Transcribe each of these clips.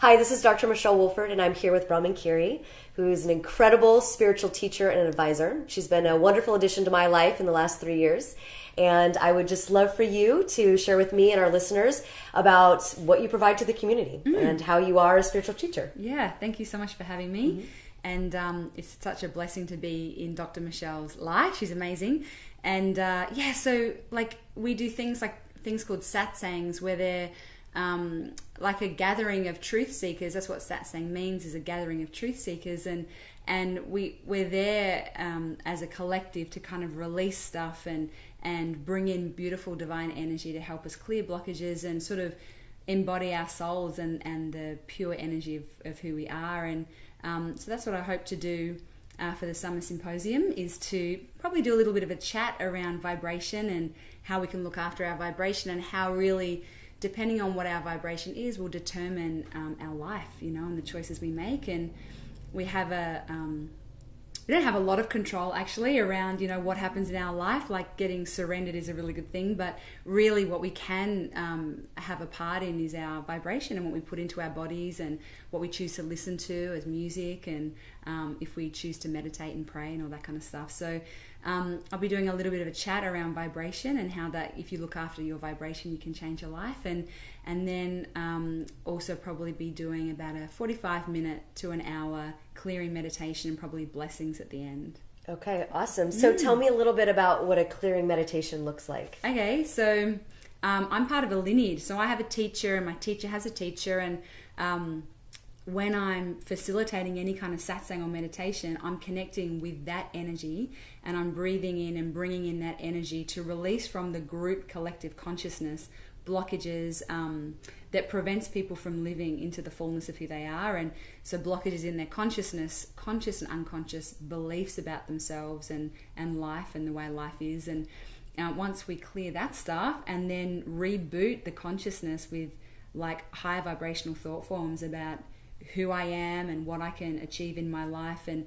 Hi, this is Dr. Michelle Wolford, and I'm here with Brahman Kyrie, who is an incredible spiritual teacher and advisor. She's been a wonderful addition to my life in the last 3 years, and I would just love for you to share with me and our listeners about what you provide to the community and how you are a spiritual teacher. Yeah, thank you so much for having me. And it's such a blessing to be in Dr. Michelle's life. She's amazing. And so we do things called satsangs, where they're like a gathering of truth seekers. That's what satsang means, is a gathering of truth seekers. And we're there as a collective to kind of release stuff and bring in beautiful divine energy to help us clear blockages and sort of embody our souls and the pure energy of who we are. And so that's what I hope to do for the Summer Symposium, is to probably do a little bit of a chat around vibration and how we can look after our vibration, and how really, depending on what our vibration is, will determine our life, and the choices we make. And we have we don't have a lot of control actually around, what happens in our life. Like, getting surrendered is a really good thing, but really what we can have a part in is our vibration and what we put into our bodies and what we choose to listen to as music, and if we choose to meditate and pray and all that kind of stuff. So I'll be doing a little bit of a chat around vibration and how that, if you look after your vibration, you can change your life. And then also probably be doing about a 45-minute to an hour clearing meditation and probably blessings at the end. Okay, awesome. So tell me a little bit about what a clearing meditation looks like. Okay, so I'm part of a lineage. So I have a teacher, and my teacher has a teacher, and when I'm facilitating any kind of satsang or meditation, I'm connecting with that energy, and I'm breathing in and bringing in that energy to release from the group collective consciousness blockages that prevents people from living into the fullness of who they are. And so blockages in their consciousness, conscious and unconscious beliefs about themselves and life and the way life is. And once we clear that stuff and then reboot the consciousness with like higher vibrational thought forms about who I am and what I can achieve in my life. And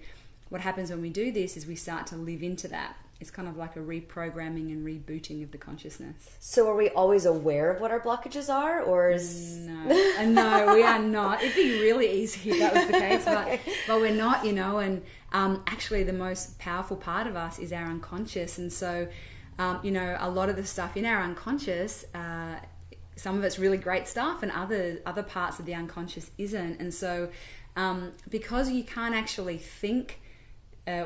what happens when we do this is we start to live into that. It's kind of like a reprogramming and rebooting of the consciousness. So are we always aware of what our blockages are, or is... No, we are not. It'd be really easy if that was the case, but we're not, and actually the most powerful part of us is our unconscious. And so, a lot of the stuff in our unconscious, some of it's really great stuff, and other parts of the unconscious isn't. And so because you can't actually think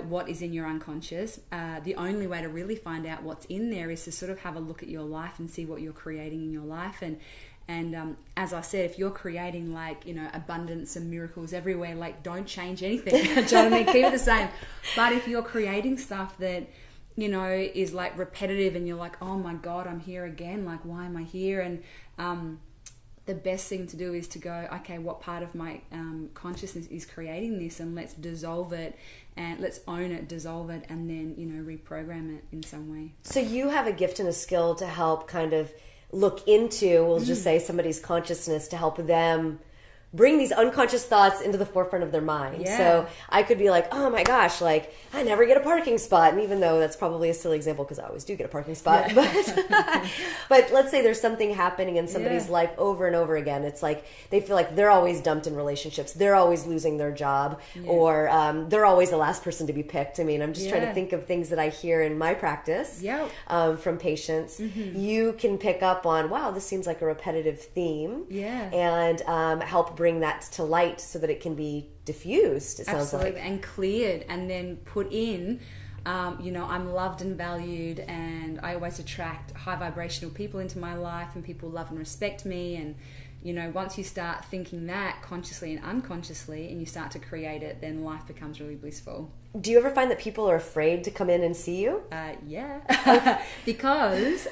what is in your unconscious, the only way to really find out what's in there is to sort of have a look at your life and see what you're creating in your life. And as I said, if you're creating abundance and miracles everywhere, don't change anything. Do you know what I mean? Keep it the same. But if you're creating stuff that is like repetitive, and you're like, oh my God, I'm here again. Like, why am I here? And the best thing to do is to go, okay, what part of my consciousness is creating this? And let's dissolve it, and let's own it, dissolve it, and then, reprogram it in some way. So you have a gift and a skill to help kind of look into, we'll just say, somebody's consciousness, to help them bring these unconscious thoughts into the forefront of their mind. Yeah. So I could be like, oh my gosh, I never get a parking spot. And even though that's probably a silly example, because I always do get a parking spot, but let's say there's something happening in somebody's life over and over again. It's like they feel like they're always dumped in relationships. They're always losing their job, or they're always the last person to be picked. I mean, I'm just trying to think of things that I hear in my practice from patients. You can pick up on, wow, this seems like a repetitive theme, and help bring that to light so that it can be diffused, it sounds like. And cleared, and then put in, I'm loved and valued, and I always attract high vibrational people into my life, and people love and respect me. And, once you start thinking that consciously and unconsciously, and you start to create it, then life becomes really blissful. Do you ever find that people are afraid to come in and see you? Yeah. Because...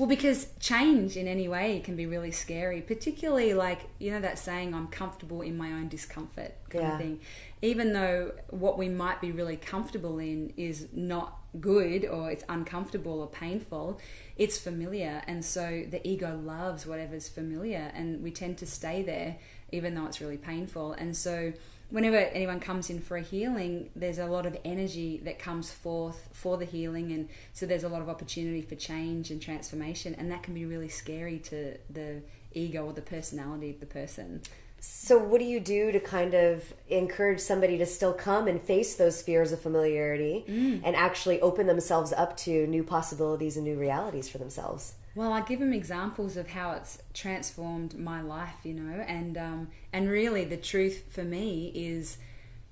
because change in any way can be really scary, particularly that saying, I'm comfortable in my own discomfort kind of thing. Even though what we might be really comfortable in is not good, or it's uncomfortable or painful, it's familiar. And so the ego loves whatever's familiar, and we tend to stay there even though it's really painful. And so whenever anyone comes in for a healing, there's a lot of energy that comes forth for the healing, and so there's a lot of opportunity for change and transformation, and that can be really scary to the ego or the personality of the person. So what do you do to kind of encourage somebody to still come and face those fears of familiarity and actually open themselves up to new possibilities and new realities for themselves? Well, I give them examples of how it's transformed my life, you know, and really the truth for me is,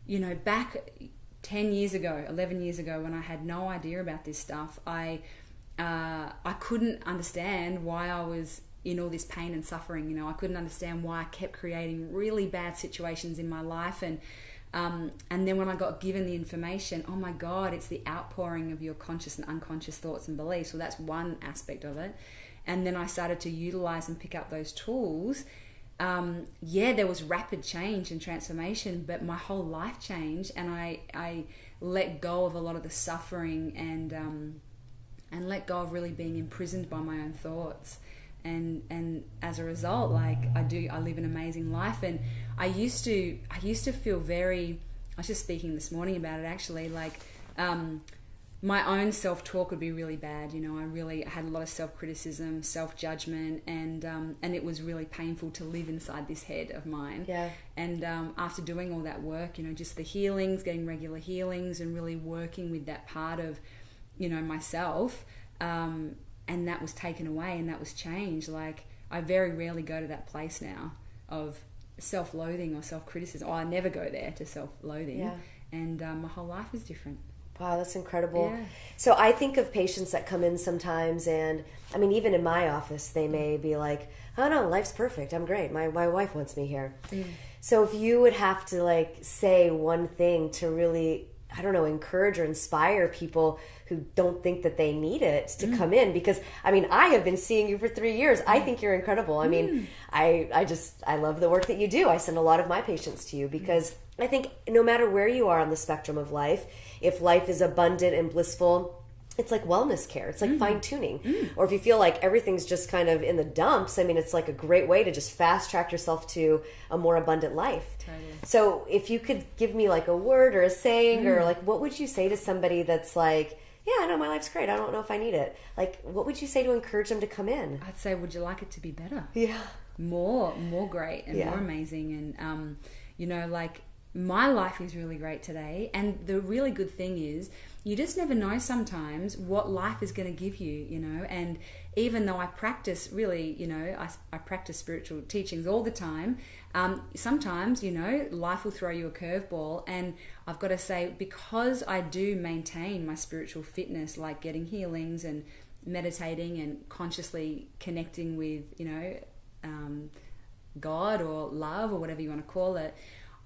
you know, back 10 years ago, 11 years ago, when I had no idea about this stuff, I couldn't understand why I was in all this pain and suffering. You know, I couldn't understand why I kept creating really bad situations in my life. And then when I got given the information, oh my God, it's the outpouring of your conscious and unconscious thoughts and beliefs. So that's one aspect of it. And then I started to utilize and pick up those tools. There was rapid change and transformation, but my whole life changed, and I let go of a lot of the suffering and let go of really being imprisoned by my own thoughts. And as a result, like I live an amazing life. And I used to feel I was just speaking this morning about it actually, like my own self-talk would be really bad. You know, I really had a lot of self-criticism, self-judgment, and it was really painful to live inside this head of mine. Yeah. And after doing all that work, you know, just the healings, getting regular healings, and really working with that part of, you know, myself, and that was taken away and that was changed. Like, I very rarely go to that place now of self-loathing or self-criticism. I never go there to self-loathing. Yeah. And my whole life is different. Wow, that's incredible. Yeah. So I think of patients that come in sometimes, and I mean, even in my office, they may be like, oh no, life's perfect. I'm great. My wife wants me here. Mm. So if you would have to like say one thing to really, I don't know, encourage or inspire people who don't think that they need it to come in, because I mean, I have been seeing you for 3 years. I think you're incredible. I mean, I love the work that you do. I send a lot of my patients to you because I think no matter where you are on the spectrum of life, if life is abundant and blissful, it's like wellness care. It's like fine tuning. Or if you feel like everything's just kind of in the dumps, I mean, it's like a great way to just fast track yourself to a more abundant life. Totally. So if you could give me like a word or a saying or like, what would you say to somebody that's like, yeah, I know my life's great, I don't know if I need it. Like, what would you say to encourage them to come in? I'd say, would you like it to be better? Yeah. More great and more amazing. And, you know, like, my life is really great today. And the really good thing is, you just never know sometimes what life is going to give you, you know. And even though I practice really, you know, I practice spiritual teachings all the time, sometimes, you know, life will throw you a curveball. And I've got to say, because I do maintain my spiritual fitness, like getting healings and meditating and consciously connecting with, you know, God or love or whatever you want to call it,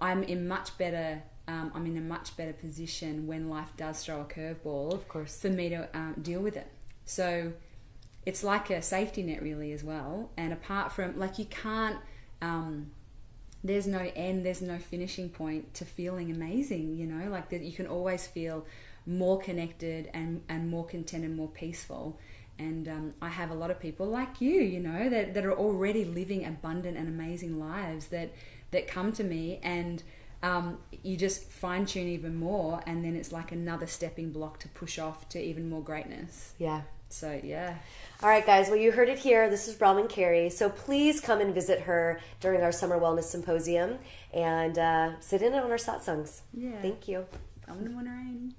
I'm in a much better position when life does throw a curveball, of course, for me to deal with it. So it's like a safety net really as well. And apart from, like, you can't, there's no end, there's no finishing point to feeling amazing, you know, like that you can always feel more connected and more content and more peaceful. And I have a lot of people like you know, that are already living abundant and amazing lives that come to me, and you just fine tune even more, and then it's like another stepping block to push off to even more greatness. Yeah. So, yeah. All right, guys. Well, you heard it here. This is Brahman Kyrie. So please come and visit her during our Summer Wellness Symposium and sit in on our satsangs. Yeah. Thank you. I'm the one rain.